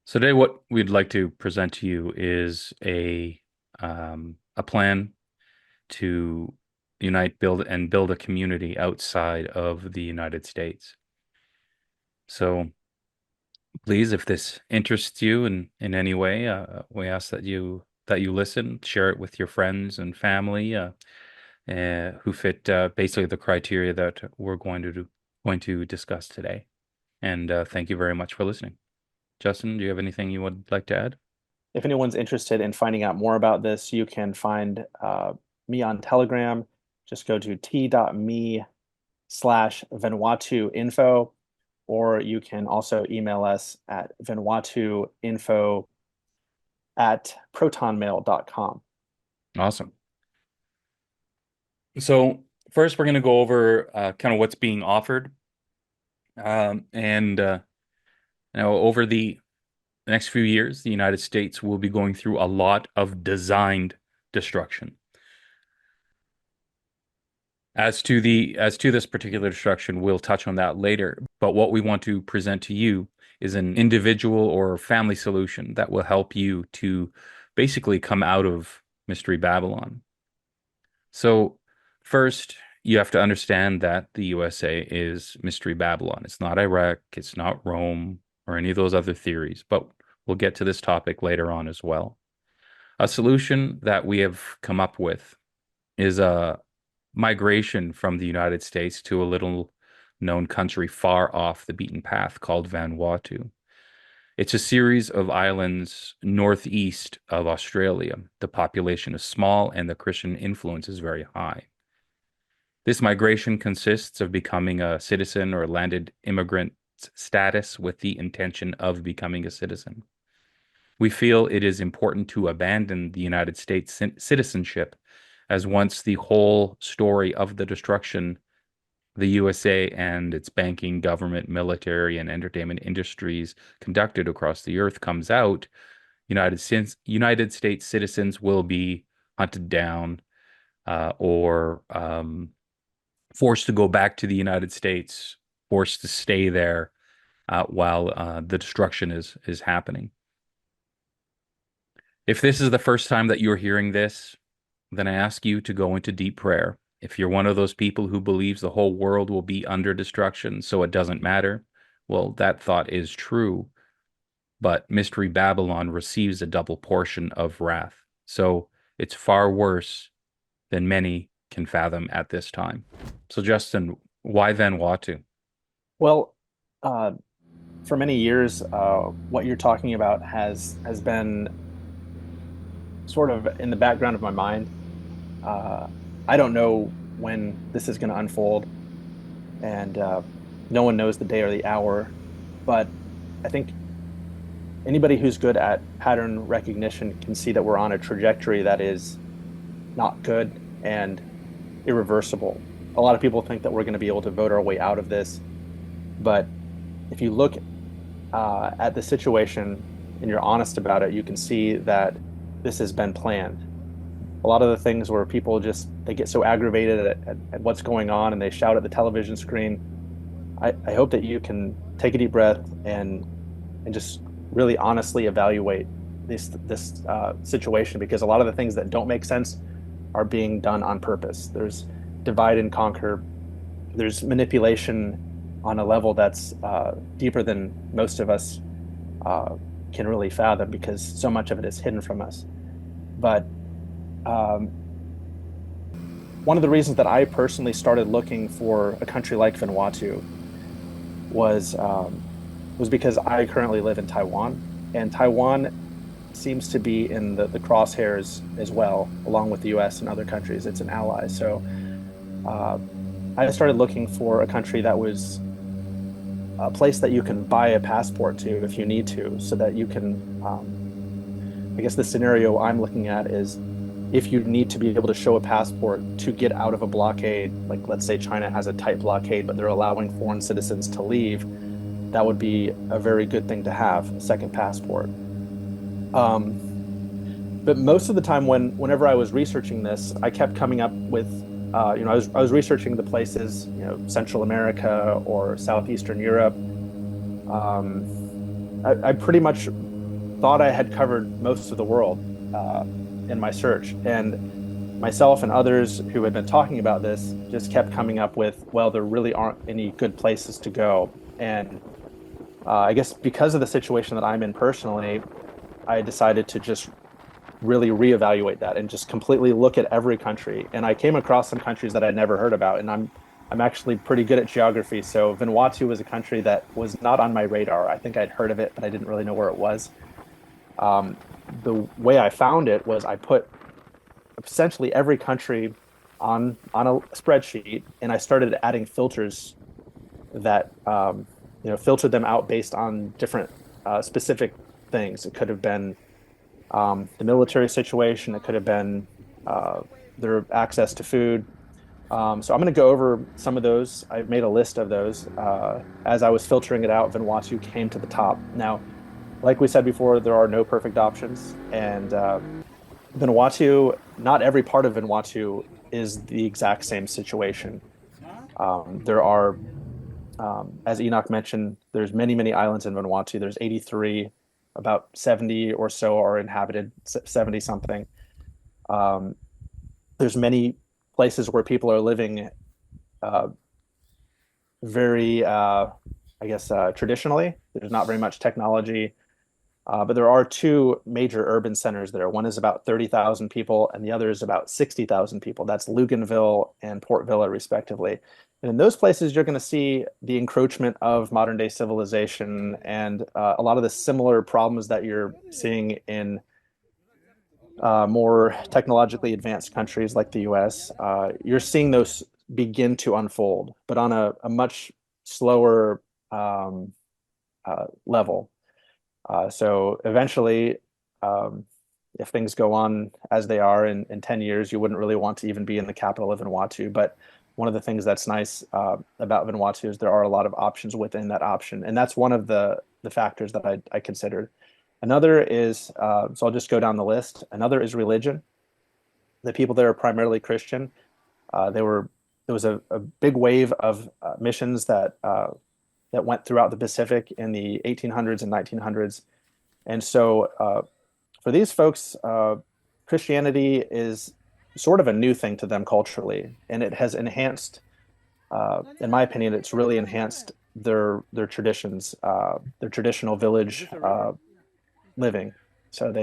So today, what we'd like to present to you is a plan to unite, build a community outside of the United States. So please, if this interests you in any way, we ask that you listen, share it with your friends and family who fit basically the criteria that we're going to discuss today. And thank you very much for listening. Justin, do you have anything you would like to add? If anyone's interested in finding out more about this, you can find me on Telegram. Just go to t.me/vanuatuinfo, or you can also email us at vanuatuinfo@protonmail.com. Awesome. So first, we're going to go over kind of what's being offered, and now over the next few years, the United States will be going through a lot of designed destruction. As to this particular destruction, we'll touch on that later. But what we want to present to you is an individual or family solution that will help you to basically come out of Mystery Babylon. So first, you have to understand that the USA is Mystery Babylon. It's not Iraq, it's not Rome, or any of those other theories, but we'll get to this topic later on as well. A solution that we have come up with is a migration from the United States to a little known country far off the beaten path called Vanuatu. It's a series of islands northeast of Australia. The population is small and the Christian influence is very high. This migration consists of becoming a citizen or landed immigrant status with the intention of becoming a citizen. We feel it is important to abandon the United States citizenship, as once the whole story of the destruction the USA and its banking, government, military, and entertainment industries conducted across the earth comes out, United States citizens will be hunted down or forced to go back to the United States, forced to stay there while the destruction is happening. If this is the first time that you're hearing this, then I ask you to go into deep prayer. If you're one of those people who believes the whole world will be under destruction, so it doesn't matter, well, that thought is true. But Mystery Babylon receives a double portion of wrath. So it's far worse than many can fathom at this time. So, Justin, why Vanuatu? Well, uh, for many years, what you're talking about has been sort of in the background of my mind. Uh, I don't know when this is going to unfold, and no one knows the day or the hour. But I think anybody who's good at pattern recognition can see that we're on a trajectory that is not good and irreversible. A lot of people think that we're going to be able to vote our way out of this, but if you look at the situation and you're honest about it, you can see that this has been planned. A lot of the things where people just they get so aggravated at what's going on and they shout at the television screen. I hope that you can take a deep breath and just really honestly evaluate this situation, because a lot of the things that don't make sense are being done on purpose. There's divide and conquer. There's manipulation on a level that's deeper than most of us uh, can really fathom, because so much of it is hidden from us. But um, one of the reasons that I personally started looking for a country like Vanuatu was was because I currently live in Taiwan, and Taiwan seems to be in the crosshairs as well, along with the U.S. and other countries. It's an ally, so uh, I started looking for a country that was a place that you can buy a passport to if you need to, so that you can. I guess the scenario I'm looking at is if you need to be able to show a passport to get out of a blockade, like let's say China has a tight blockade, but they're allowing foreign citizens to leave, that would be a very good thing to have, a second passport. Um, but most of the time, whenever I was researching this, I kept coming up with, I was researching the places, Central America or Southeastern Europe. I pretty much thought I had covered most of the world uh, in my search. And myself and others who had been talking about this just kept coming up with, well, there really aren't any good places to go. And I guess because of the situation that I'm in personally, I decided to just really reevaluate that and just completely look at every country. And I came across some countries that I'd never heard about, and I'm actually pretty good at geography. So Vanuatu was a country that was not on my radar. I think I'd heard of it, but I didn't really know where it was. The way I found it was I put essentially every country on a spreadsheet, and I started adding filters that filtered them out based on different specific things. It could have been the military situation. It could have been uh, their access to food. So I'm going to go over some of those. I've made a list of those. As I was filtering it out, Vanuatu came to the top. Now, like we said before, there are no perfect options, and Vanuatu, not every part of Vanuatu is the exact same situation. There are, as Enoch mentioned, there's many, many islands in Vanuatu. There's 83, about 70 or so are inhabited, 70 something. Um, there's many places where people are living uh, very, I guess, traditionally. There's not very much technology. But there are two major urban centers there. One is about 30,000 people, and the other is about 60,000 people. That's Luganville and Port Villa, respectively. And in those places, you're going to see the encroachment of modern day civilization and a lot of the similar problems that you're seeing in more technologically advanced countries like the US. You're seeing those begin to unfold, but on a much slower um, level. So eventually, um, if things go on as they are in 10 years, you wouldn't really want to even be in the capital of Vanuatu. But one of the things that's nice about Vanuatu is there are a lot of options within that option. And that's one of the factors that I considered. Another is, so I'll just go down the list. Another is religion. The people there are primarily Christian. There was a big wave of missions that went throughout the Pacific in the 1800s and 1900s. And so for these folks, Christianity is sort of a new thing to them culturally, and it has enhanced, in my opinion, it's really enhanced their traditions, their traditional village living. So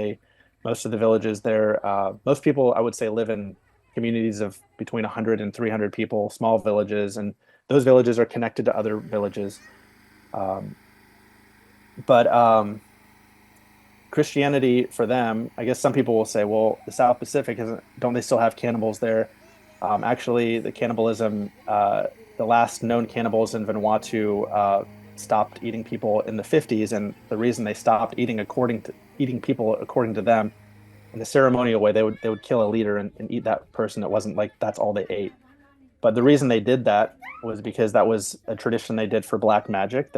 most of the villages there, most people I would say live in communities of between 100 and 300 people, small villages, and those villages are connected to other villages. Um, but Christianity for them, I guess some people will say, well, the South Pacific isn't, don't they still have cannibals there? Actually, the cannibalism, the last known cannibals in Vanuatu stopped eating people in the 50s, and the reason they stopped eating people according to them in the ceremonial way, they would kill a leader and eat that person. It wasn't like that's all they ate. But the reason they did that was because that was a tradition they did for black magic.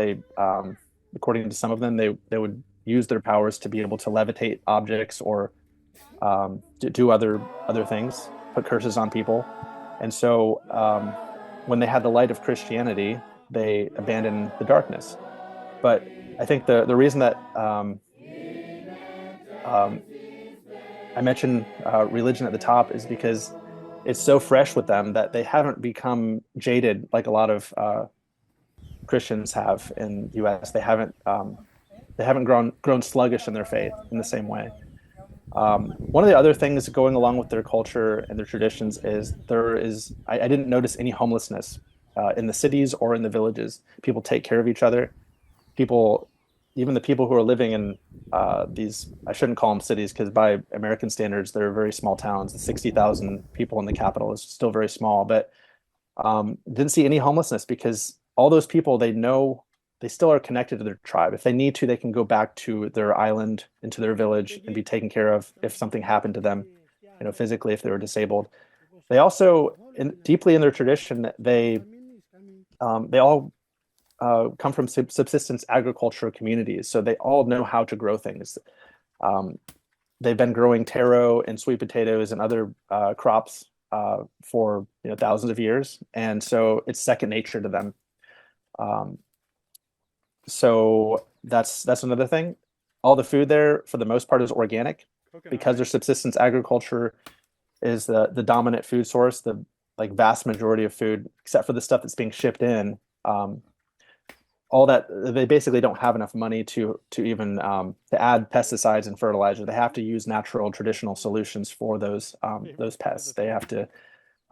According to some of them, they would use their powers to be able to levitate objects or do other things, put curses on people. And so when they had the light of Christianity, they abandoned the darkness. But I think the reason that um, I mentioned religion at the top is because it's so fresh with them that they haven't become jaded like a lot of Christians have in the U.S. They haven't grown sluggish in their faith in the same way. One of the other things going along with their culture and their traditions is I didn't notice any homelessness in the cities or in the villages. People take care of each other. People, even the people who are living in these, I shouldn't call them cities because by American standards, they're very small towns. The 60,000 people in the capital is still very small, but didn't see any homelessness because all those people they know they still are connected to their tribe. If they need to, they can go back to their island, into their village, and be taken care of if something happened to them, physically if they were disabled. They also, deeply in their tradition, they all come from subsistence agriculture communities, so they all know how to grow things. Um, they've been growing taro and sweet potatoes and other crops for thousands of years, and so it's second nature to them. Um, so that's another thing. all the food there for the most part is organic because their subsistence agriculture is the dominant food source. The like vast majority of food, except for the stuff that's being shipped in, um, all that they basically don't have enough money to even to add pesticides and fertilizer. They have to use natural traditional solutions for those pests. They have to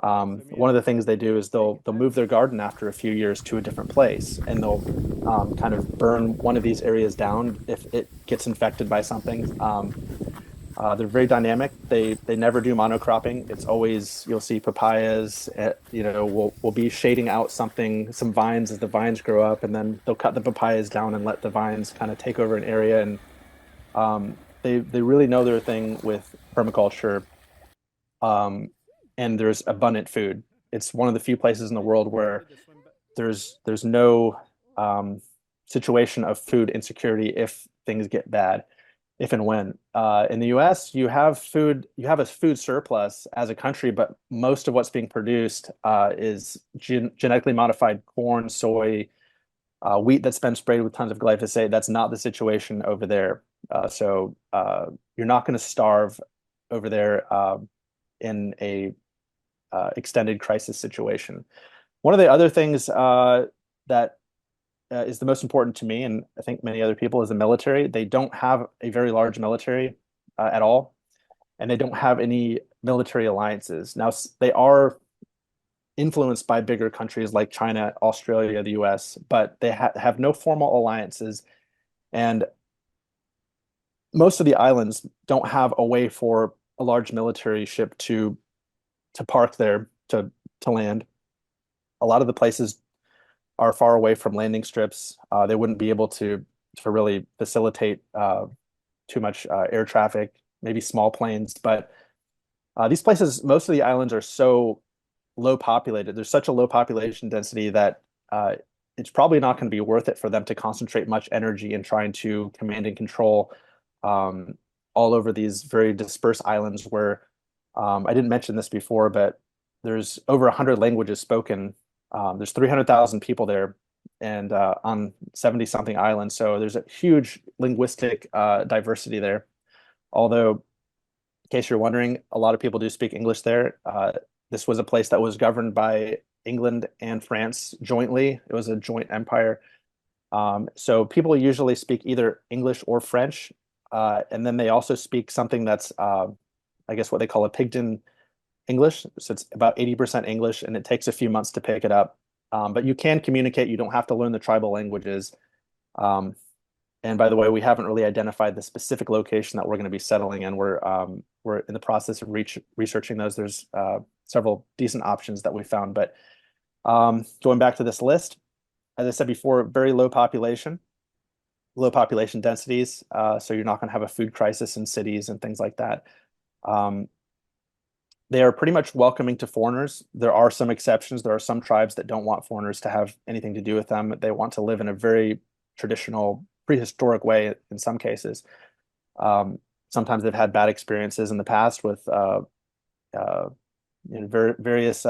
one of the things they do is they'll move their garden after a few years to a different place, and they'll kind of burn one of these areas down if it gets infected by something. They're very dynamic. They never do monocropping. It's always you'll see papayas. We'll be shading out some vines as the vines grow up, and then they'll cut the papayas down and let the vines kind of take over an area. And they really know their thing with permaculture. Um, and there's abundant food. It's one of the few places in the world where there's no situation of food insecurity if things get bad, if and when. In the US, you have a food surplus as a country, but most of what's being produced is genetically modified corn, soy, wheat that's been sprayed with tons of glyphosate. That's not the situation over there. So you're not going to starve over there in a extended crisis situation. One of the other things that is the most important to me, and I think many other people, is the military. They don't have a very large military at all, and they don't have any military alliances. Now, they are influenced by bigger countries like China, Australia, the US, but they have no formal alliances. And most of the islands don't have a way for a large military ship to park there to land. A lot of the places are far away from landing strips. They wouldn't be able to really facilitate too much air traffic, maybe small planes. But these places, most of the islands are so low populated. There's such a low population density that it's probably not going to be worth it for them to concentrate much energy in trying to command and control um, all over these very dispersed islands where I didn't mention this before, but there's over 100 languages spoken. There's 300,000 people there and on 70 something islands. So there's a huge linguistic diversity there. Although, in case you're wondering, a lot of people do speak English there. This was a place that was governed by England and France jointly. It was a joint empire. So people usually speak either English or French. And then they also speak something that's, I guess, what they call a Pidgin English. So it's about 80% English, and it takes a few months to pick it up. But you can communicate. You don't have to learn the tribal languages. Um, and by the way, we haven't really identified the specific location that we're going to be settling in. We're in the process of researching those. There's several decent options that we found. But going back to this list, as I said before, very low population densities. So you're not going to have a food crisis in cities and things like that. Um, they are pretty much welcoming to foreigners. There are some exceptions. There are some tribes that don't want foreigners to have anything to do with them. They want to live in a very traditional, prehistoric way in some cases. Sometimes they've had bad experiences in the past with uh, various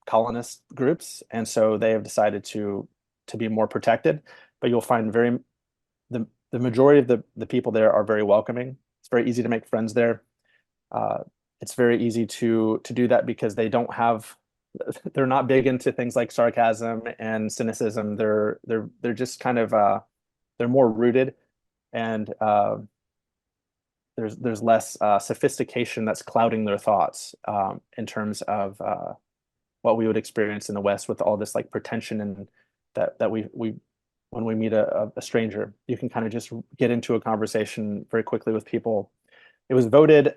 colonist groups, and so they have decided to be more protected. But you'll find the majority of the people there are very welcoming. It's very easy to make friends there. Uh, it's very easy to do that because they're not big into things like sarcasm and cynicism. They're just kind of they're more rooted, and there's less sophistication that's clouding their thoughts in terms of what we would experience in the West with all this like pretension and that we when we meet a stranger, you can kind of just get into a conversation very quickly with people. It was voted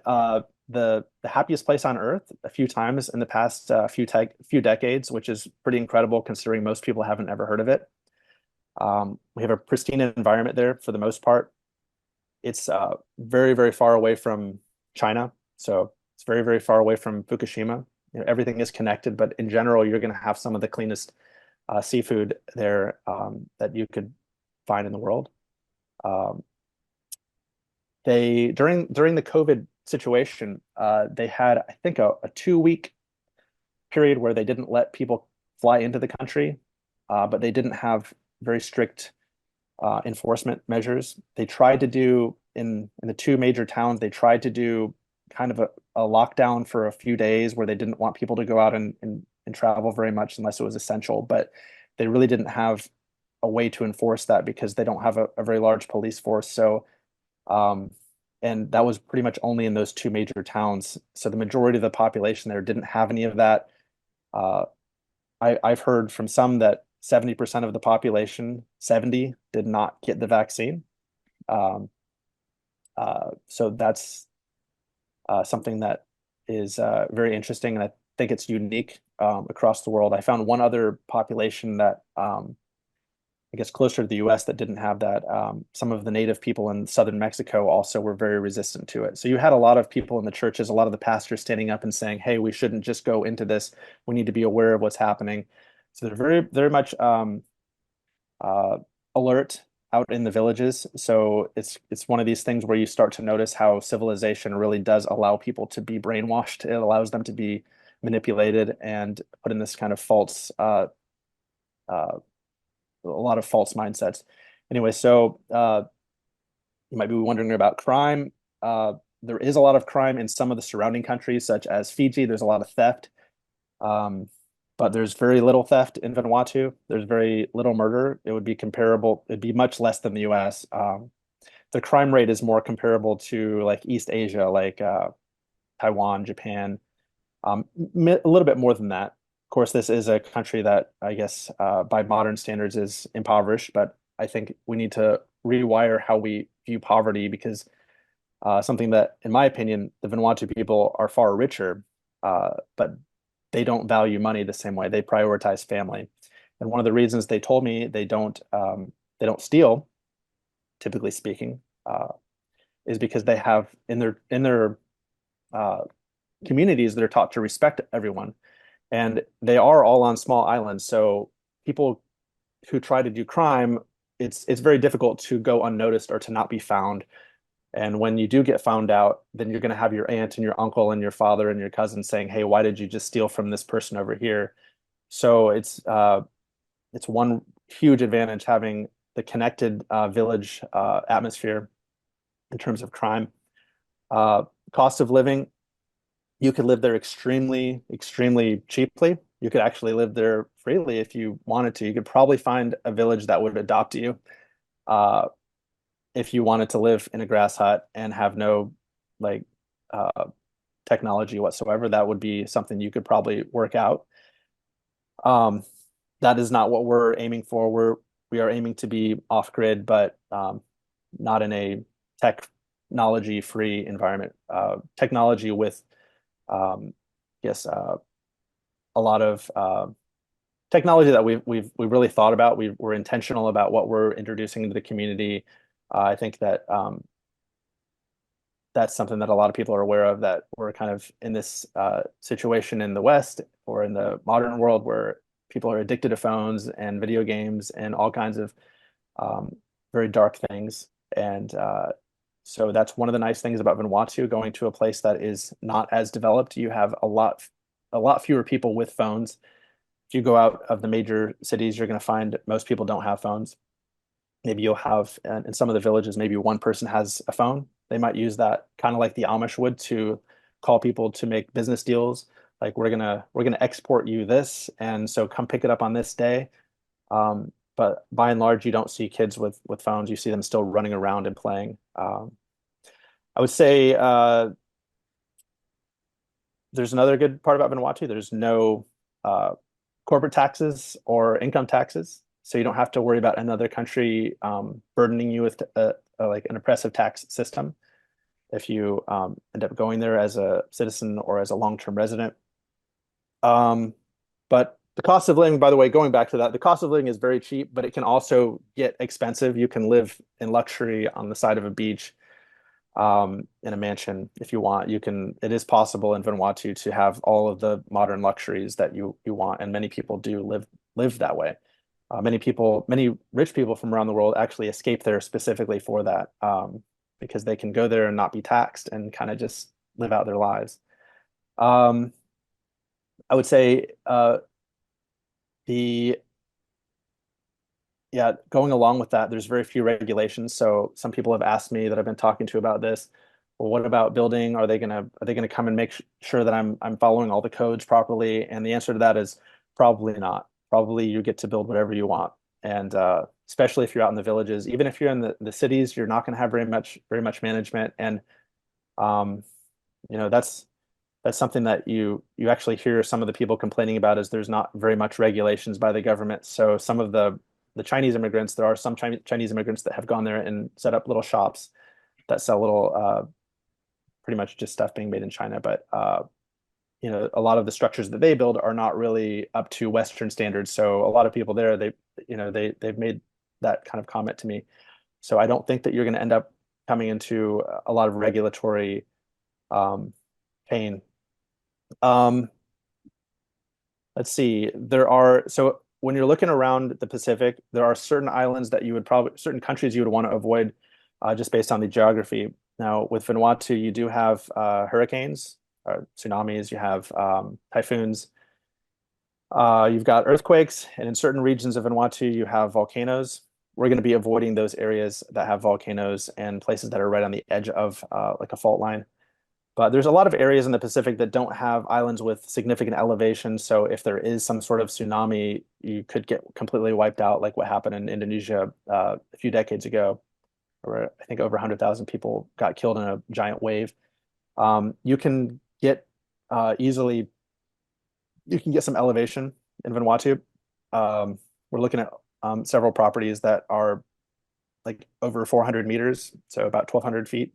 the happiest place on earth a few times in the past few decades, which is pretty incredible considering most people haven't ever heard of it. We have a pristine environment there for the most part. It's very, very far away from China, so it's very, very far away from Fukushima. Everything is connected, but in general, you're going to have some of the cleanest seafood there that you could find in the world. Um, they during the COVID situation, they had I think a 2 week period where they didn't let people fly into the country, but they didn't have very strict enforcement measures. They tried to do in the two major towns, they tried to do kind of a lockdown for a few days where they didn't want people to go out and travel very much unless it was essential. But they really didn't have a way to enforce that because they don't have a very large police force. So, um, and that was pretty much only in those two major towns. So the majority of the population there didn't have any of that. Uh, I've heard from some that 70% of the population, 70, did not get the vaccine. Um, so that's something that is very interesting, and I think it's unique across the world. I found one other population that I guess closer to the US that didn't have that. Some of the native people in southern Mexico also were very resistant to it. So you had a lot of people in the churches, a lot of the pastors standing up and saying, "Hey, we shouldn't just go into this. We need to be aware of what's happening." So they're very much uh, alert out in the villages. So it's one of these things where you start to notice how civilization really does allow people to be brainwashed. It allows them to be manipulated and put in this kind of false uh, a lot of false mindsets. Anyway, so you might be wondering about crime. There is a lot of crime in some of the surrounding countries, such as Fiji. There's a lot of theft, um, but there's very little theft in Vanuatu. There's very little murder. It would be comparable. It'd be much less than the U.S. The crime rate is more comparable to like East Asia, like Taiwan, Japan, a little bit more than that. Of course, this is a country that I guess by modern standards is impoverished, but I think we need to rewire how we view poverty because something that, in my opinion, the Vanuatu people are far richer, but they don't value money the same way. They prioritize family. And one of the reasons they told me they don't steal, typically speaking, is because they have in their uh, communities they're taught to respect everyone and they are all on small islands. So people who try to do crime, it's very difficult to go unnoticed or to not be found. And when you do get found out, then you're going to have your aunt and your uncle and your father and your cousin saying, "Hey, why did you just steal from this person over here?" So it's one huge advantage having the connected village atmosphere in terms of crime. Uh, Cost of living, you could live there extremely cheaply. You could actually live there freely if you wanted to. You could probably find a village that would adopt you uh, if you wanted to live in a grass hut and have no like uh, technology whatsoever. That would be something you could probably work out. Um, that is not what we're aiming for. We are aiming to be off grid, but not in a technology free environment. Technology with yes, a lot of technology that we've really thought about. We're intentional about what we're introducing into the community. I think that that's something that a lot of people are aware of, that we're kind of in this situation in the West or in the modern world where people are addicted to phones and video games and all kinds of um, very dark things. And so that's one of the nice things about Vanuatu, going to a place that is not as developed. You have a lot fewer people with phones. If you go out of the major cities, you're going to find most people don't have phones. Maybe you'll have in some of the villages, maybe one person has a phone. They might use that kind of like the Amish would to call people to make business deals. Like we're gonna export you this, and so come pick it up on this day. But by and large, you don't see kids with phones. You see them still running around and playing. I would say there's another good part about Vanuatu. There's no uh, corporate taxes or income taxes, so you don't have to worry about another country burdening you with like an oppressive tax system if you end up going there as a citizen or as a long-term resident. Um, but the cost of living, by the way, going back to that, the cost of living is very cheap, but it can also get expensive. You can live in luxury on the side of a beach in a mansion if you want. You can, it is possible in Vanuatu to have all of the modern luxuries that you want, and many people do live that way. Many rich people from around the world actually escape there specifically for that, because they can go there and not be taxed and kind of just live out their lives. Um, I would say the yeah, going along with that, there's very few regulations. So some people have asked me that I've been talking to about this. Well, what about building? Are they gonna come and make sure that I'm following all the codes properly? And the answer to that is probably not. Probably you get to build whatever you want. And especially if you're out in the villages, even if you're in the cities, you're not going to have very much management. And um, that's something that you actually hear some of the people complaining about is there's not very much regulations by the government. So some of the Chinese immigrants, there are some Chinese immigrants that have gone there and set up little shops that sell little pretty much just stuff being made in China. But a lot of the structures that they build are not really up to Western standards. So a lot of people there, they've made that kind of comment to me. So I don't think that you're going to end up coming into a lot of regulatory um, pain. Um, let's see. So when you're looking around the Pacific, there are certain islands that certain countries you would want to avoid just based on the geography. Now, with Vanuatu, you do have hurricanes, tsunamis, you have typhoons, you've got earthquakes, and in certain regions of Vanuatu, you have volcanoes. We're going to be avoiding those areas that have volcanoes and places that are right on the edge of like a fault line. But there's a lot of areas in the Pacific that don't have islands with significant elevation. So if there is some sort of tsunami, you could get completely wiped out, like what happened in Indonesia a few decades ago, where I think over 100,000 people got killed in a giant wave. You can get easily, you can get some elevation in Vanuatu. We're looking at several properties that are like over 400 meters, so about 1,200 feet.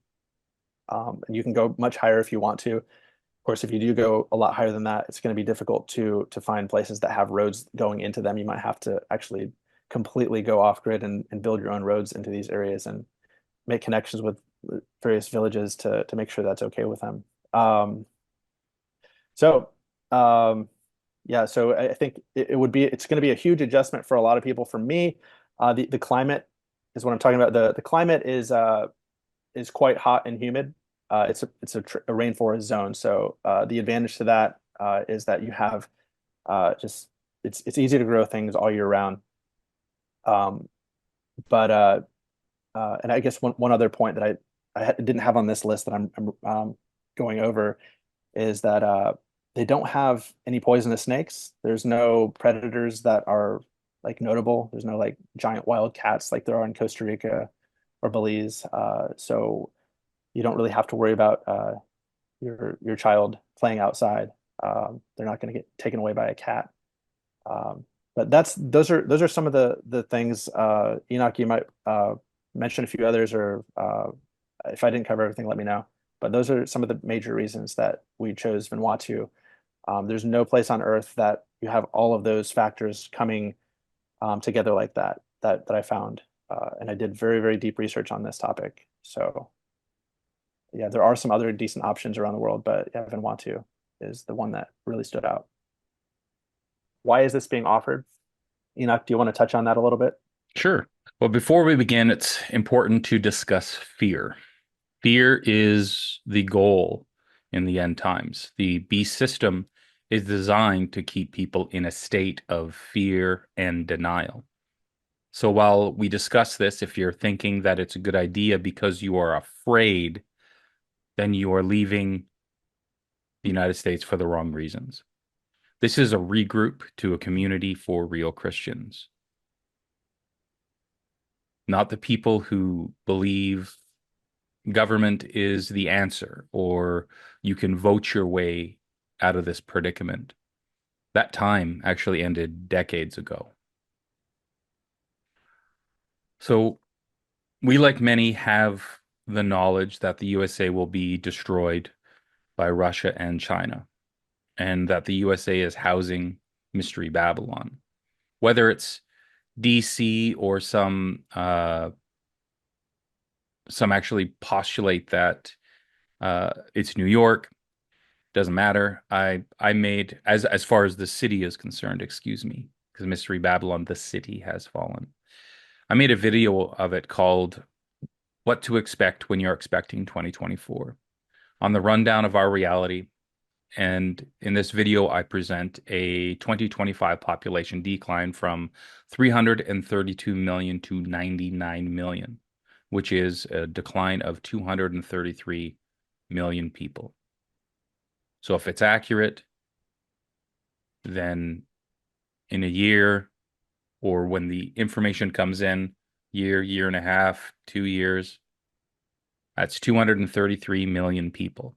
And you can go much higher if you want to. Of course, if you do go a lot higher than that, it's going to be difficult to find places that have roads going into them. You might have to actually completely go off grid and build your own roads into these areas and make connections with various villages to make sure that's okay with them. So um, yeah, so I think it's going to be a huge adjustment for a lot of people. For me, the climate is what I'm talking about. The climate is quite hot and humid. It's a rainforest zone, so the advantage to that is that you have just it's easy to grow things all year round. Um, but and I guess one other point that I didn't have on this list that I'm going over is that they don't have any poisonous snakes. There's no predators that are like notable. There's no like giant wild cats like there are in Costa Rica or Belize. So you don't really have to worry about your child playing outside. They're not going to get taken away by a cat. Um, but those are some of the things. Enoch, you might mention a few others, or if I didn't cover everything, let me know. But those are some of the major reasons that we chose Vanuatu. There's no place on Earth that you have all of those factors coming together like that I found. And I did very, very deep research on this topic. So yeah, there are some other decent options around the world, but yeah, Vanuatu is the one that really stood out. Why is this being offered? Enoch, do you want to touch on that a little bit? Sure. Well, before we begin, it's important to discuss fear. Fear is the goal in the end times. The beast system is designed to keep people in a state of fear and denial. So while we discuss this, if you're thinking that it's a good idea because you are afraid, then you are leaving the United States for the wrong reasons. This is a regroup to a community for real Christians, not the people who believe government is the answer or you can vote your way out of this predicament. That time actually ended decades ago. So we, like many, have the knowledge that the USA will be destroyed by Russia and China, and that the USA is housing Mystery Babylon. Whether it's DC or some actually postulate that it's New York. Doesn't matter. I made as far as the city is concerned, excuse me, because Mystery Babylon, the city has fallen. I made a video of it called "What to Expect When You're Expecting 2024" on the rundown of our reality And in this video, I present a 2025 population decline from 332 million to 99 million, which is a decline of 233 million people. So if it's accurate, then in a year or when the information comes in, year and a half, 2 years, that's 233 million people.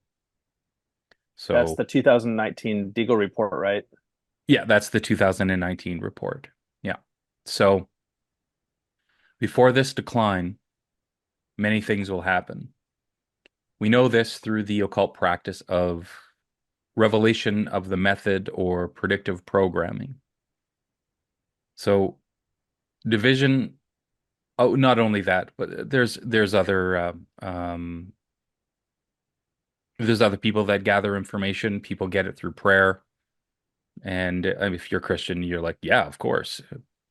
That's So the 2019 Deagle report, right? yeah, that's the 2019 report. Yeah. So before this decline, many things will happen. We know this through the occult practice of revelation of the method or predictive programming. So division, oh, not only that, but there's other people that gather information. People get it through prayer. And if you're Christian, you're like, yeah, of course.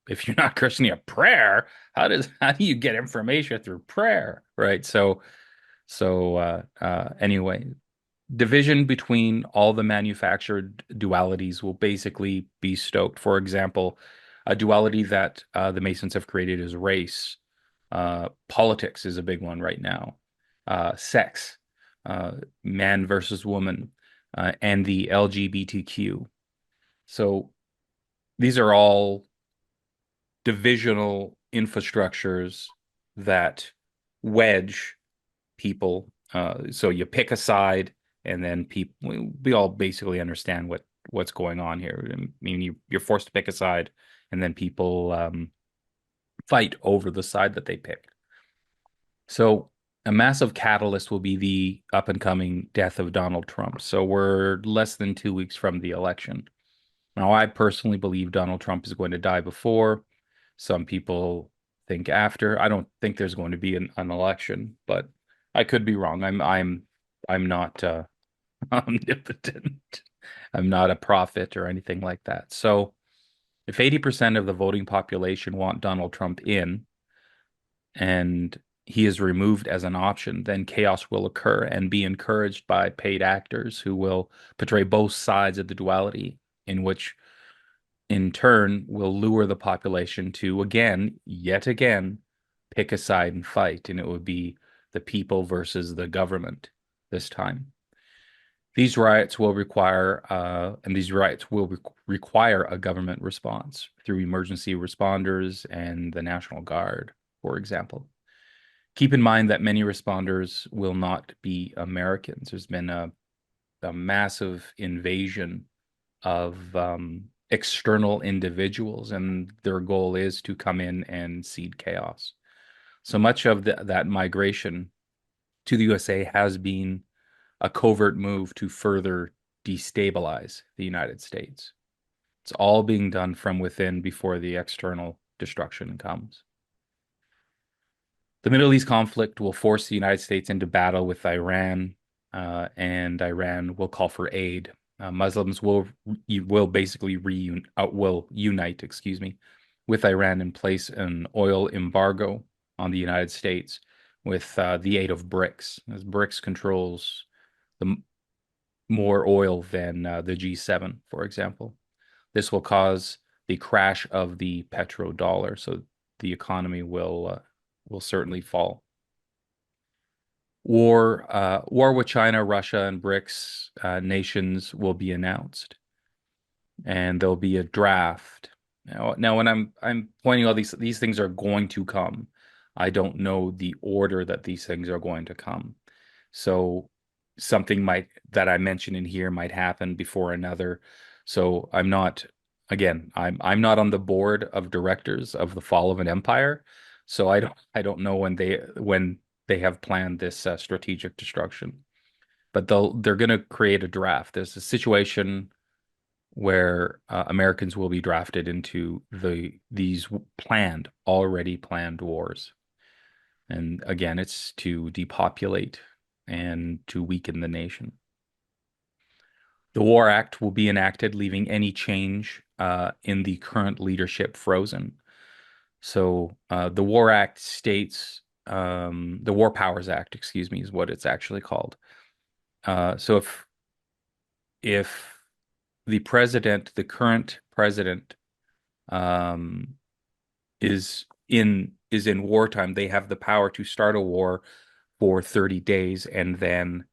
If you're not Christian, you have prayer. How do you get information through prayer, right? Anyway, division between all the manufactured dualities will basically be stoked. For example, a duality that the Masons have created is race. Politics is a big one right now. Sex, uh, man versus woman, and the LGBTQ. So these are all divisional infrastructures that wedge people. So you pick a side, and then people we all basically understand what's going on here. I mean, you're forced to pick a side, and then people fight over the side that they picked. So a massive catalyst will be the up and coming death of Donald Trump. So we're less than 2 weeks from the election. Now, I personally believe Donald Trump is going to die before. Some people think after. I don't think there's going to be an election, but I could be wrong. I'm not omnipotent. I'm not a prophet or anything like that. So, if 80% of the voting population want Donald Trump in and he is removed as an option, then chaos will occur and be encouraged by paid actors who will portray both sides of the duality, in which in turn will lure the population to again, yet again, pick a side and fight. And it would be the people versus the government this time. These riots will require a government response through emergency responders and the National Guard, for example. Keep in mind that many responders will not be Americans. There's been a massive invasion of external individuals, and their goal is to come in and seed chaos. So much of that migration to the USA has been a covert move to further destabilize the United States. It's all being done from within before the external destruction comes. The Middle East conflict will force the United States into battle with Iran, and Iran will call for aid. Muslims will basically will unite, excuse me, with Iran and place an oil embargo on the United States with the aid of BRICS, as BRICS controls the more oil than the G7, for example. This will cause the crash of the petrodollar, so the economy will certainly fall. War with China, Russia, and BRICS nations will be announced, and there'll be a draft. Now, when I'm pointing out these things are going to come, I don't know the order that these things are going to come. So something might that I mentioned in here might happen before another. So I'm not on the board of directors of the fall of an empire. So I don't know when they have planned this strategic destruction. But they're going to create a draft. There's a situation where Americans will be drafted into these already planned wars. And again, it's to depopulate and to weaken the nation. The War Act will be enacted, leaving any change in the current leadership frozen. So the War Act states, the War Powers Act, excuse me, is what it's actually called. So if the president, the current president, um, is in wartime, they have the power to start a war for 30 days, and then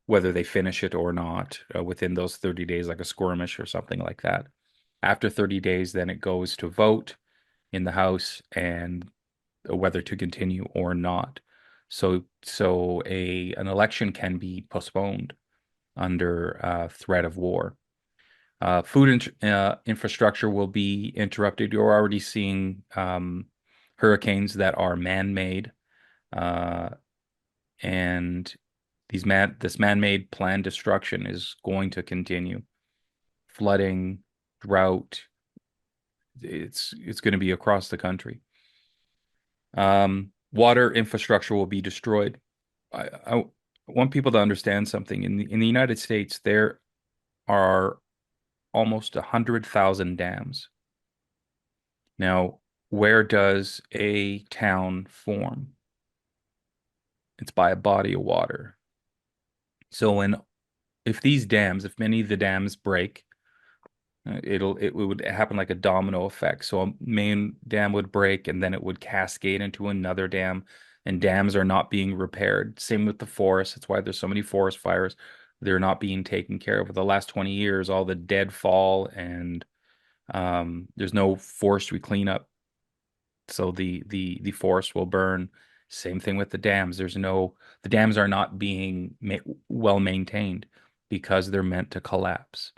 whether they finish it or not within those 30 days, like a skirmish or something like that. After 30 days, then it goes to vote in the House and whether to continue or not. So an election can be postponed under threat of war. Food infrastructure will be interrupted. You're already seeing hurricanes that are man-made, uh, and this man-made planned destruction is going to continue. Flooding, drought, it's going to be across the country. Water infrastructure will be destroyed. I want people to understand something. In the United States, there are almost 100,000 dams. Now, where does a town form? It's by a body of water. So if many of the dams break, it would happen like a domino effect. So a main dam would break and then it would cascade into another dam, and dams are not being repaired. Same with the forest. That's why there's so many forest fires. They're not being taken care of. For the last 20 years, all the deadfall and there's no forestry cleanup. So the forest will burn. Same thing with the dams. The dams are not being ma well maintained because they're meant to collapse.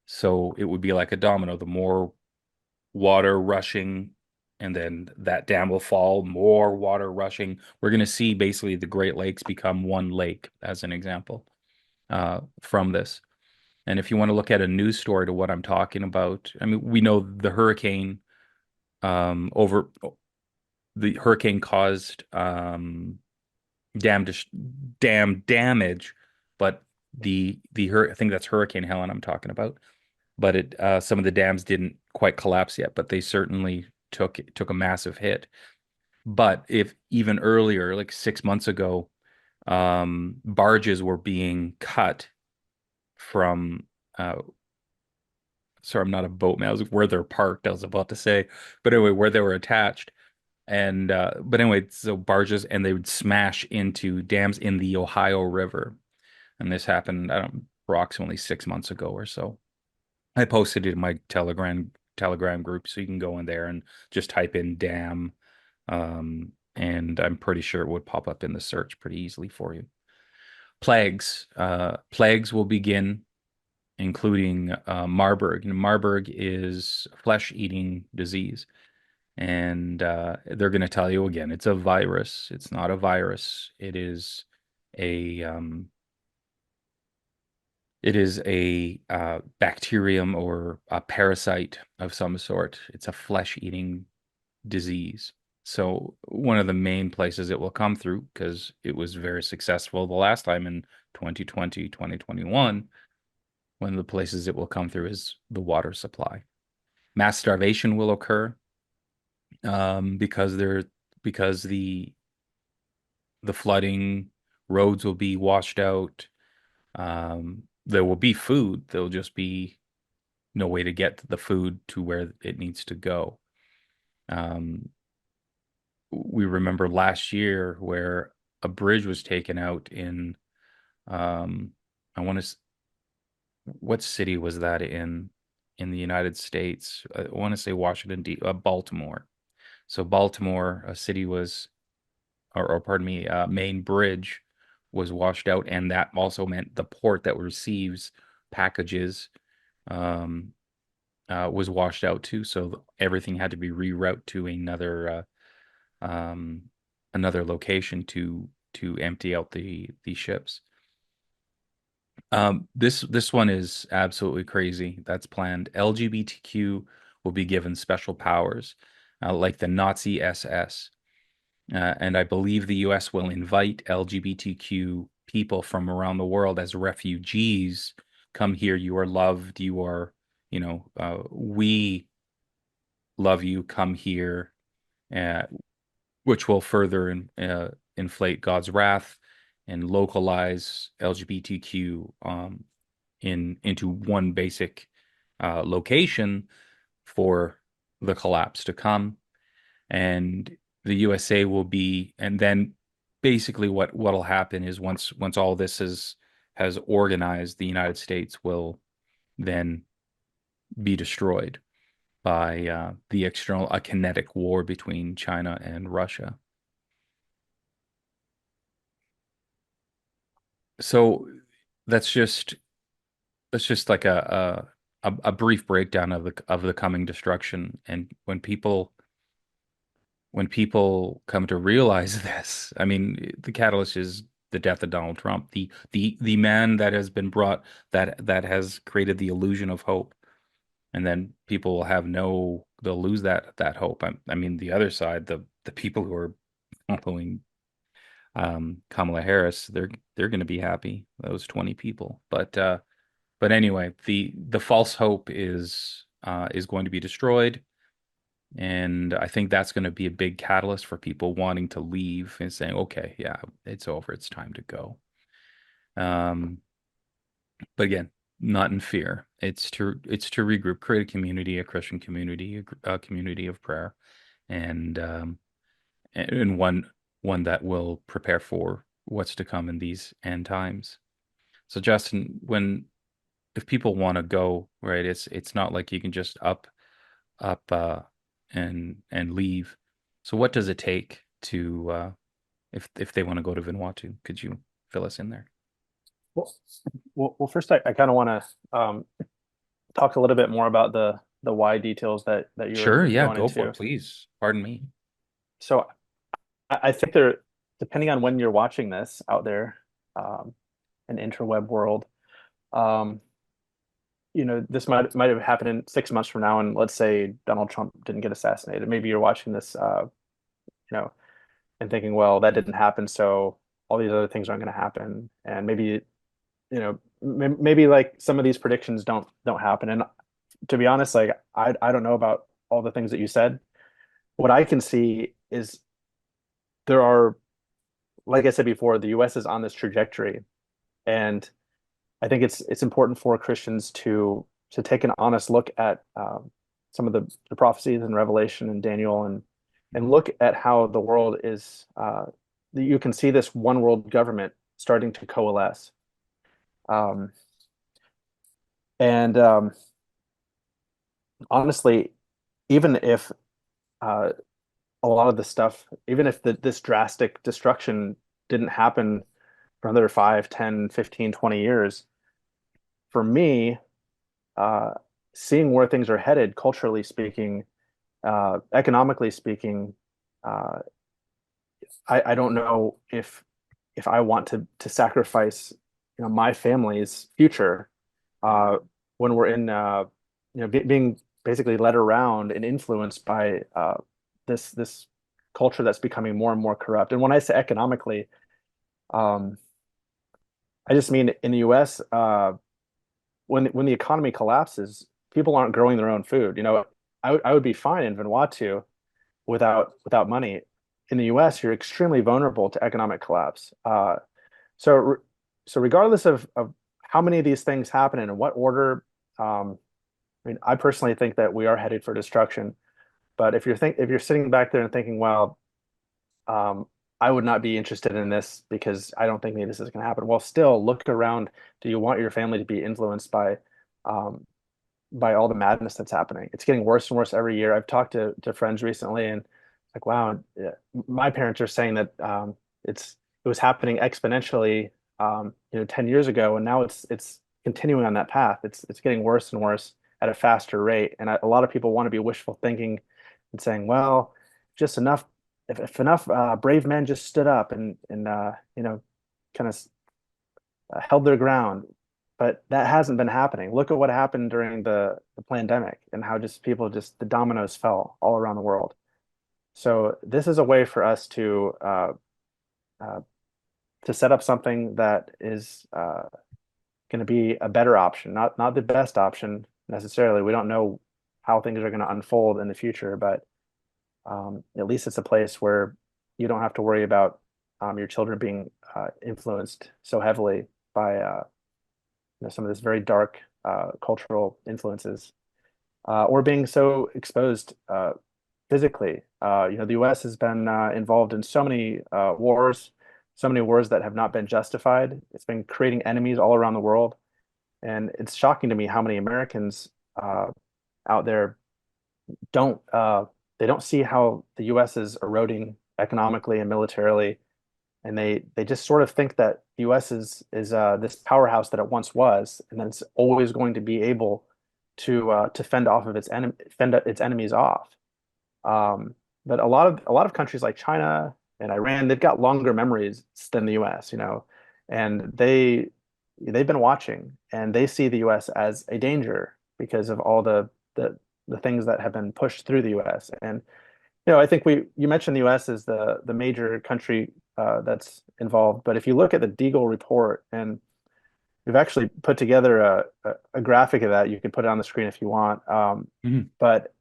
So it would be like a domino. The more water rushing, and then that dam will fall, more water rushing. We're going to see basically the Great Lakes become one lake, as an example, from this. And if you want to look at a news story to what I'm talking about, I mean, we know over the hurricane caused dam dis dam damage, but I think that's Hurricane Helen I'm talking about. But some of the dams didn't quite collapse yet, but they certainly took a massive hit. But if even earlier, like 6 months ago, barges were being cut from sorry, I'm not a boatman. I was where they're parked, I was about to say. But anyway, where they were attached. And but anyway, so barges, and they would smash into dams in the Ohio River. And this happened, I don't know, approximately 6 months ago or so. I posted it in my Telegram group, so you can go in there and just type in dam, and I'm pretty sure it would pop up in the search pretty easily for you. Plagues will begin, including Marburg. And Marburg is a flesh-eating disease, and they're going to tell you again, it's a virus. It's not a virus. A um, It is a bacterium or a parasite of some sort. It's a flesh-eating disease. So one of the main places it will come through, because it was very successful the last time in 2020, 2021, one of the places it will come through is the water supply. Mass starvation will occur because the flooding, roads will be washed out. There will be food. There'll just be no way to get the food to where it needs to go. Um, we remember last year where a bridge was taken out in, um, I want to, what city was that in the United States? I want to say Washington, Baltimore. So Baltimore, a city was, or pardon me, Main Bridge was washed out, and that also meant the port that receives packages um, was washed out too. So everything had to be rerouted to um, another location to empty out the ships. This one is absolutely crazy. That's planned. LGBTQ will be given special powers, like the Nazi SS. And I believe the US will invite LGBTQ people from around the world as refugees. Come here, you are loved. We love you. Come here, uh, which will further inflate God's wrath and localize LGBTQ into one basic location for the collapse to come. And the USA will be, and then basically what'll happen is once all this has organized, the United States will then be destroyed by the external a kinetic war between China and Russia. So that's just that's just like a brief breakdown of the coming destruction. And when people come to realize this, I mean, the catalyst is the death of Donald Trump, the man that has been brought that has created the illusion of hope. And then people will have no, they'll lose that hope. I mean, the other side, the people who are following Kamala Harris, they're going to be happy. Those 20 people, but anyway, the false hope is going to be destroyed, and I think that's going to be a big catalyst for people wanting to leave and saying, okay, yeah, it's over, it's time to go. Um, but again, not in fear. It's to regroup, create a community, a Christian community, a community of prayer, and and one that will prepare for what's to come in these end times. So Justin, when if people want to go, right, it's not like you can just up and leave. So what does it take to if they want to go to Vanuatu? Could you fill us in there? Well, well, first, I kind of want to talk a little bit more about the why details that you were Sure, yeah, going go for it, into. please. Pardon me. So I think there, depending on when you're watching this out there, um, in interweb world, um, this might have happened in 6 months from now, and let's say Donald Trump didn't get assassinated. Maybe you're watching this, you know, and thinking, well, that didn't happen, so all these other things aren't going to happen, and maybe maybe like some of these predictions don't happen. And to be honest, like I don't know about all the things that you said. What I can see is there are, like I said before, the US is on this trajectory, and I think it's important for Christians to take an honest look at some of the prophecies in Revelation and Daniel, and look at how the world is. You can see this one world government starting to coalesce, um, and honestly, even if uh, a lot of the stuff, even if this drastic destruction didn't happen for another 5, 10, 15, 20 years, for me, uh, seeing where things are headed, culturally speaking, economically speaking, uh, I don't know if I want to sacrifice, my family's future, uh, when we're in, being basically led around and influenced by this culture that's becoming more and more corrupt. And when I say economically, um, I just mean in the U.S. When the economy collapses, people aren't growing their own food. I would be fine in Vanuatu without money. In the U.S., you're extremely vulnerable to economic collapse. So so regardless of how many of these things happen and in what order, I mean, I personally think that we are headed for destruction. But if you're sitting back there and thinking, well, um, I would not be interested in this because I don't think maybe this is going to happen. Well, still look around. Do you want your family to be influenced um, by all the madness that's happening? It's getting worse and worse every year. I've talked to friends recently, and like, wow, yeah, my parents are saying that it was happening exponentially, 10 years ago, and now it's continuing on that path. It's getting worse and worse at a faster rate, and a lot of people want to be wishful thinking and saying, well, just enough if enough brave men just stood up and kind of held their ground, but that hasn't been happening. Look at what happened during the pandemic and how just people just the dominoes fell all around the world. So this is a way for us uh, to set up something that is going to be a better option, not the best option necessarily. We don't know how things are going to unfold in the future, but at least it's a place where you don't have to worry about your children being influenced so heavily by some of this very dark cultural influences, or being so exposed physically. The U.S. has been involved in so many wars that have not been justified. It's been creating enemies all around the world, and it's shocking to me how many Americans out there don't they don't see how the U.S. is eroding economically and militarily, and they just sort of think that the U.S. is this powerhouse that it once was, and that it's always going to be able to fend its enemies off. But a lot of countries like China and Iran, they've got longer memories than the U.S., and they've been watching and they see the U.S. as a danger because of all the things that have been pushed through the U.S. And I think you mentioned the U.S. as the major country that's involved, but if you look at the Deagle report, and we've actually put together a graphic of that, you can put it on the screen if you want. Mhm. But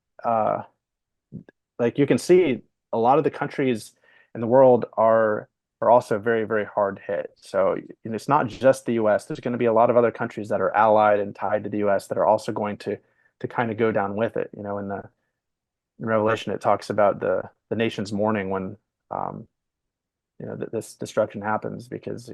like you can see, a lot of the countries in the world are also very, very hard hit. So it's not just the U.S. There's going to be a lot of other countries that are allied and tied to the U.S. that are also going to kind of go down with it. In Revelation, it talks about the nations mourning when this destruction happens, because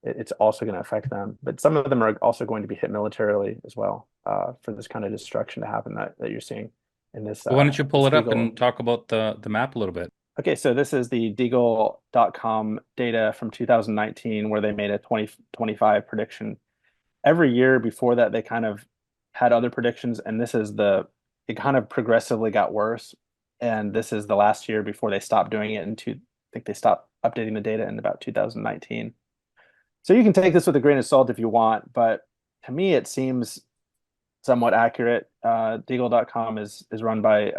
it's also going to affect them. But some of them are also going to be hit militarily as well, for this kind of destruction to happen that you're seeing in this Why don't you pull this it up Deagle. and talk about the map a little bit? Okay, so this is the Deagle.com data from 2019, where they made a 2025 prediction. Every year before that, they kind of had other predictions, and it kind of progressively got worse. And this is the last year before they stopped doing it. I think they stopped updating the data in about 2019. So you can take this with a grain of salt if you want, but to me, it seems somewhat accurate. Deagle.com is run by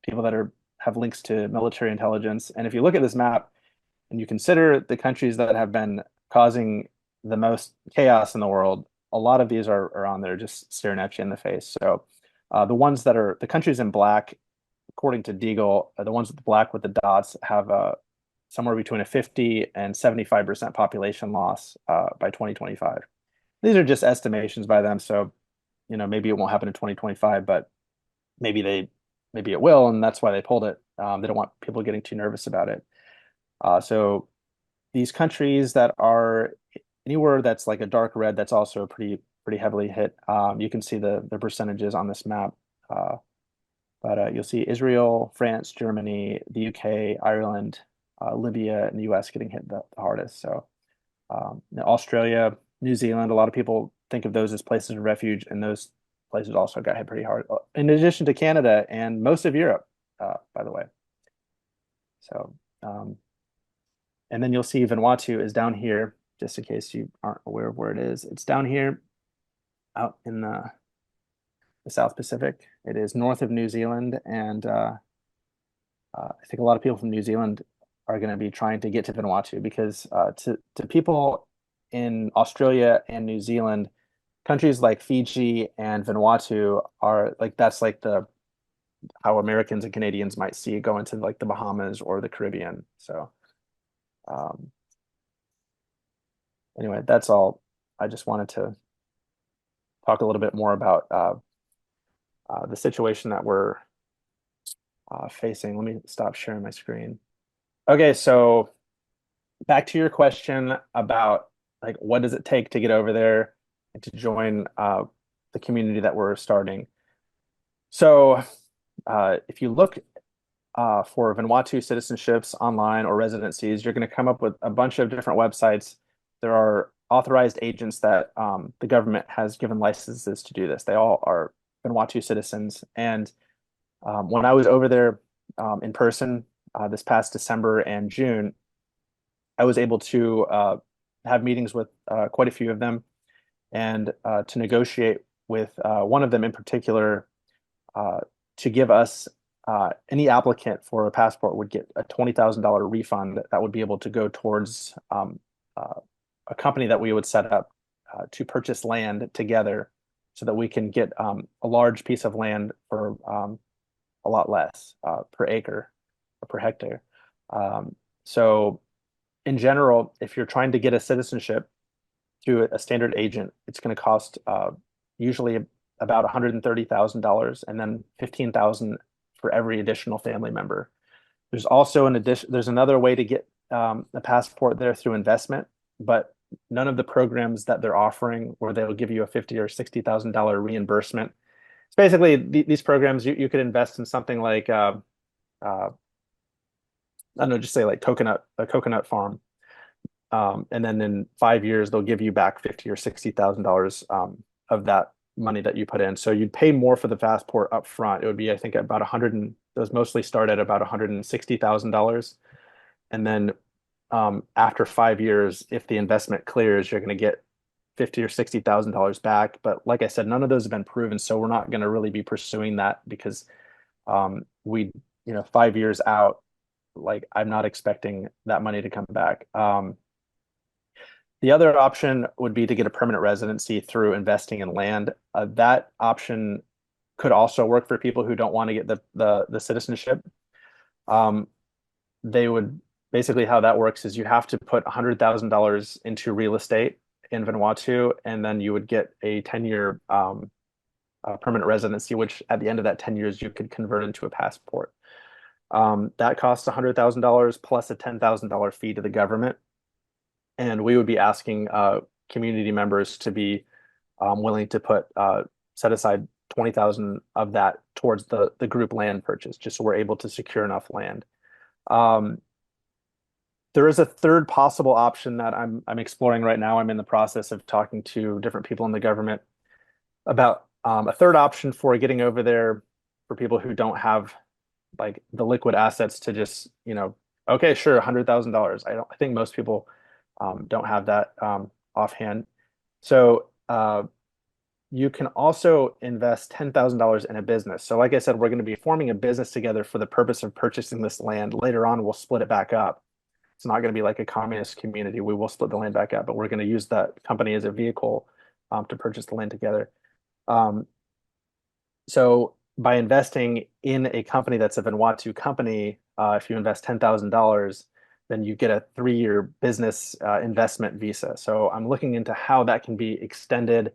people that have links to military intelligence. And if you look at this map and you consider the countries that have been causing the most chaos in the world, a lot of these are on there just staring at you in the face. So the countries in black, according to Deagle, the ones with the black with the dots have somewhere between a 50 and 75% population loss by 2025. These are just estimations by them. So, maybe it won't happen in 2025, but maybe maybe it will, and that's why they pulled it. They don't want people getting too nervous about it. So these countries that are anywhere that's like a dark red, that's also pretty heavily hit. You can see the percentages on this map. But you'll see Israel, France, Germany, the UK, Ireland, Libya, and the US getting hit the hardest. So Australia, New Zealand, a lot of people think of those as places of refuge, and those places also got hit pretty hard, in addition to Canada and most of Europe, by the way. So, and then you'll see Vanuatu is down here, just in case you aren't aware of where it is. It's down here out in the South Pacific. It is north of New Zealand, and I think a lot of people from New Zealand are going to be trying to get to Vanuatu, because to people in Australia and New Zealand, countries like Fiji and Vanuatu are like, that's like the how Americans and Canadians might see going to like the Bahamas or the Caribbean. So um, anyway, that's all. I just wanted to talk a little bit more about the situation that we're facing. Let me stop sharing my screen. Okay, so back to your question about like what does it take to get over there and to join the community that we're starting. So if you look for Vanuatu citizenships online or residencies, you're going to come up with a bunch of different websites. There are authorized agents that the government has given licenses to do this. They all are Vanuatu citizens. And when I was over there in person this past December and June, I was able to have meetings with quite a few of them, and to negotiate with one of them in particular, uh, to give us any applicant for a passport would get a $20,000 refund that would be able to go towards uh, a company that we would set up to purchase land together, so that we can get a large piece of land for a lot less per acre or per hectare. So in general, if you're trying to get a citizenship, through a standard agent, it's going to cost usually about $130,000 and then 15,000 for every additional family member. There's also an addition, there's another way to get a passport there through investment, but none of the programs that they're offering where they'll give you a 50 or $60,000 reimbursement. It's basically these programs you could invest in something like I don't know, just say like a coconut farm. And then in 5 years, they'll give you back 50 or $60,000 of that money that you put in. So you'd pay more for the passport up front. It would be, I think, about 100 and those mostly start at about $160,000. And then after 5 years, if the investment clears, you're going to get 50 or $60,000 back. But like I said, none of those have been proven, so we're not going to really be pursuing that because we, 5 years out, like I'm not expecting that money to come back. The other option would be to get a permanent residency through investing in land. That option could also work for people who don't want to get the citizenship. Um, they would basically how that works is you have to put $100,000 into real estate in Vanuatu, and then you would get a 10-year permanent residency, which at the end of that 10 years you could convert into a passport. That costs $100,000 plus a $10,000 fee to the government. And we would be asking community members to be willing to set aside 20,000 of that towards the group land purchase, just so we're able to secure enough land. Um, there is a third possible option that I'm exploring right now. I'm in the process of talking to different people in the government about a third option for getting over there for people who don't have like the liquid assets to just, okay, sure, $100,000. I think most people don't have that offhand. So you can also invest $10,000 in a business. So like I said, we're going to be forming a business together for the purpose of purchasing this land. Later on, we'll split it back up. It's not going to be like a communist community. We will split the land back up, but we're going to use that company as a vehicle to purchase the land together. Um, so by investing in a company that's a Vanuatu company, if you invest $10,000, then you get a 3-year business investment visa. So I'm looking into how that can be extended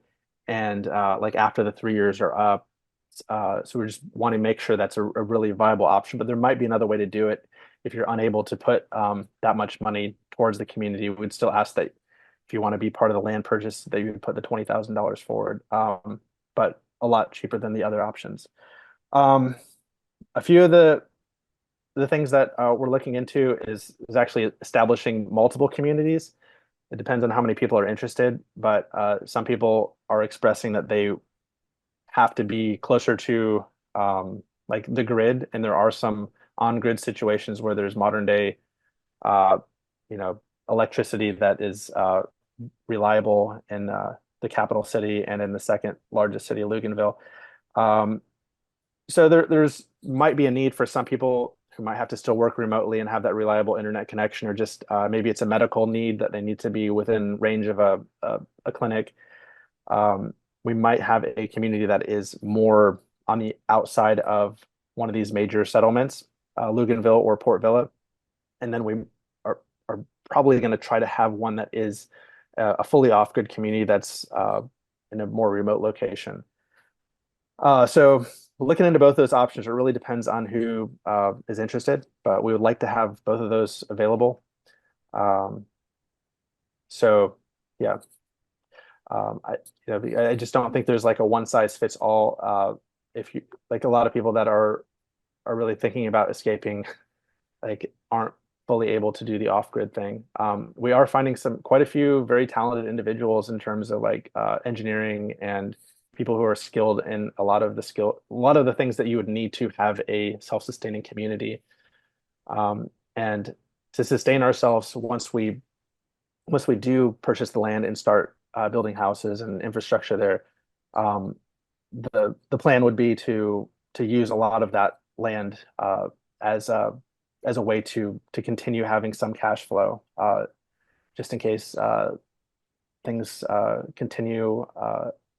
and like after the 3 years are up. So we're just wanting to make sure that's a really viable option, but there might be another way to do it. If you're unable to put that much money towards the community, we would still ask that if you want to be part of the land purchase, that you would put the $20,000 forward, but a lot cheaper than the other options. Um, a few of the things that we're looking into is actually establishing multiple communities. It depends on how many people are interested, but some people are expressing that they have to be closer to like the grid, and there are some on-grid situations where there's modern day, uh, you know, electricity that is reliable in the capital city and in the second largest city, Luganville. Um, so there's might be a need for some people who might have to still work remotely and have that reliable internet connection, or just maybe it's a medical need that they need to be within range of a clinic. Um, we might have a community that is more on the outside of one of these major settlements, Luganville or Port Villa, and then we are probably going to try to have one that is a fully off-grid community that's in a more remote location. So looking into both those options, it really depends on who is interested, but we would like to have both of those available. Um, so yeah, I just don't think there's like a one size fits all. If you like a lot of people that are really thinking about escaping, like aren't fully able to do the off-grid thing. We are finding quite a few very talented individuals in terms of like engineering and people who are skilled in a lot of the things that you would need to have a self-sustaining community. And to sustain ourselves once we do purchase the land and start building houses and infrastructure there, um, the plan would be to use a lot of that land as a way to continue having some cash flow, just in case things continue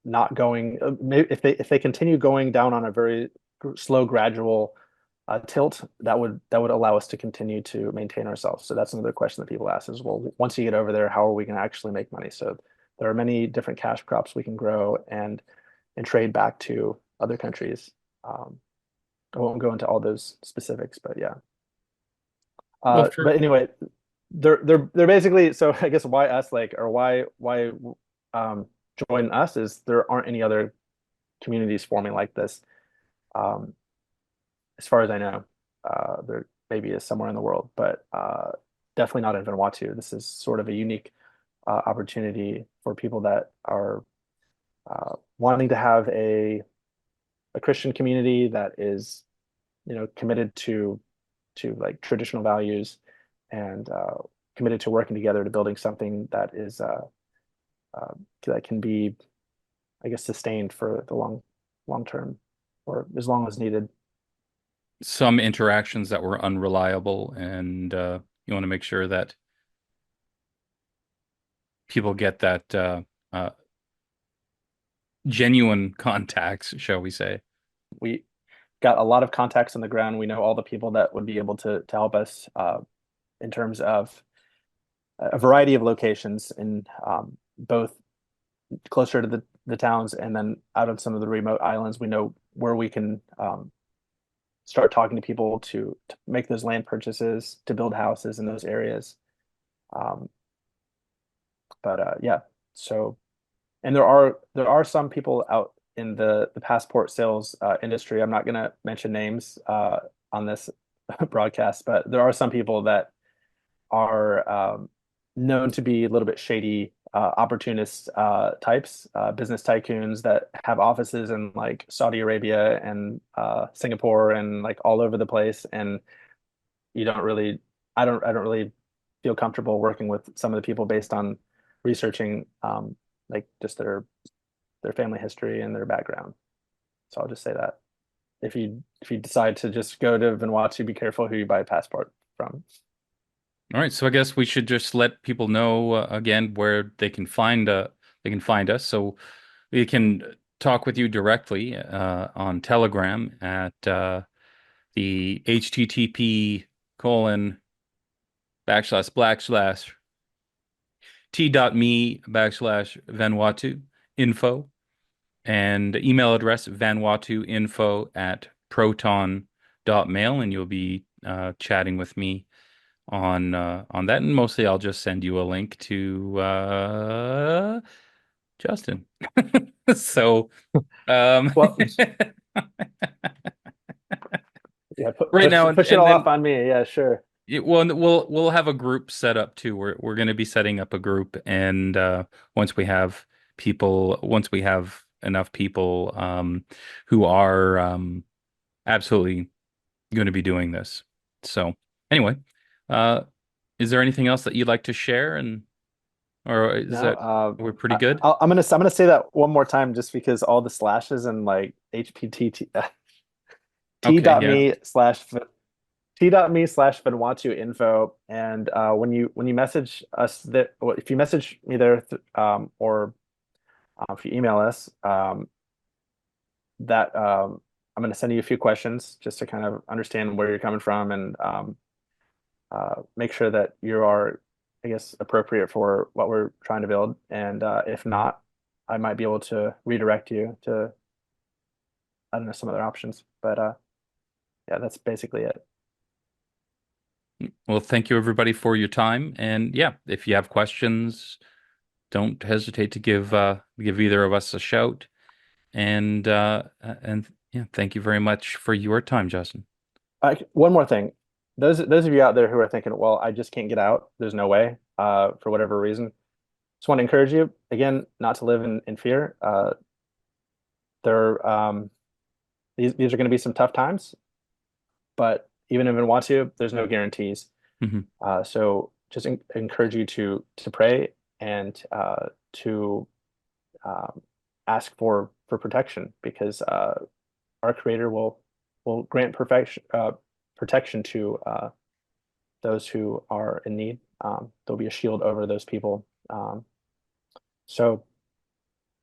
not going. If they continue going down on a very slow, gradual tilt, that would allow us to continue to maintain ourselves. So that's another question that people ask is, well, once you get over there, how are we going to actually make money? So there are many different cash crops we can grow and trade back to other countries. Um, I won't go into all those specifics, but yeah. Well, But anyway, they're basically, so I guess why us, like, or why um join us is there aren't any other communities forming like this. Um, as far as I know, there maybe is somewhere in the world, but definitely not in Vanuatu. This is sort of a unique opportunity for people that are wanting to have a Christian community that is, committed to like traditional values and committed to working together to building something that is uh, that can be, I guess, sustained for the long term or as long as needed. some interactions that were unreliable, and you want to make sure that people get that uh, genuine contacts, shall we say. We got a lot of contacts on the ground. We know all the people that would be able to help us in terms of a variety of locations in both closer to the towns and then out of some of the remote islands. We know where we can start talking to people to make those land purchases, to build houses in those areas. Um, but yeah, so and there are some people out in the passport sales industry. I'm not going to mention names on this broadcast, but there are some people that are known to be a little bit shady, opportunist types, business tycoons that have offices in like Saudi Arabia and Singapore and like all over the place. And you don't really, I don't really feel comfortable working with some of the people based on researching like just their family history and their background. So I'll just say that if you decide to just go to Vanuatu, be careful who you buy a passport from. All right, so I guess we should just let people know again where they can find us, so we can talk with you directly on Telegram at the http colon // t.me /Vanuatu info, and email address vanuatuinfo at proton.mail, and you'll be chatting with me on that. And mostly I'll just send you a link to Justin. So Well, yeah, right now, push it and all off then on me. Yeah, sure. we'll have a group set up too. We're going to be setting up a group, and once we have enough people who are absolutely going to be doing this. So anyway, uh, is there anything else that you'd like to share? And or is No, that we're pretty good? I'm gonna say that one more time just because all the slashes and like hpt Okay, yeah. t.me/t.me/ Vanuatu info. And when you message us that, well, if you message me there or if you email us, that I'm going to send you a few questions just to kind of understand where you're coming from and make sure that you are, I guess, appropriate for what we're trying to build. And if not, I might be able to redirect you to, I don't know, some other options. But yeah, that's basically it. Well, thank you everybody for your time. And yeah, if you have questions, don't hesitate to give either of us a shout. And yeah, thank you very much for your time, Justin. One more thing. Those of you out there who are thinking, well, I just can't get out. There's no way, for whatever reason. Just want to encourage you again, not to live in fear. There, these are going to be some tough times, but even if you want to, there's no guarantees. Hmm. So just encourage you to pray and to um, ask for protection because our Creator will grant protection to those who are in need. There'll be a shield over those people. So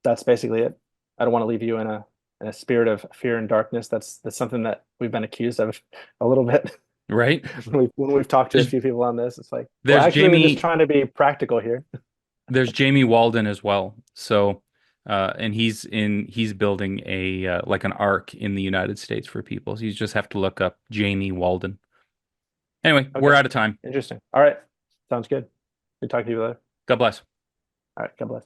that's basically it. I don't want to leave you in a spirit of fear and darkness. That's something that we've been accused of a little bit Right? when we've talked to a There's few people on this. It's like, well, there's actually, we're just Jamie trying to be practical here. There's Jamie Walden as well. So, and he's building a like an ark in the United States for people. So you just have to look up Jamie Walden. Anyway, we're Okay. out of time. Interesting. All right. Sounds good. Good talking to you later. God bless. All right. God bless.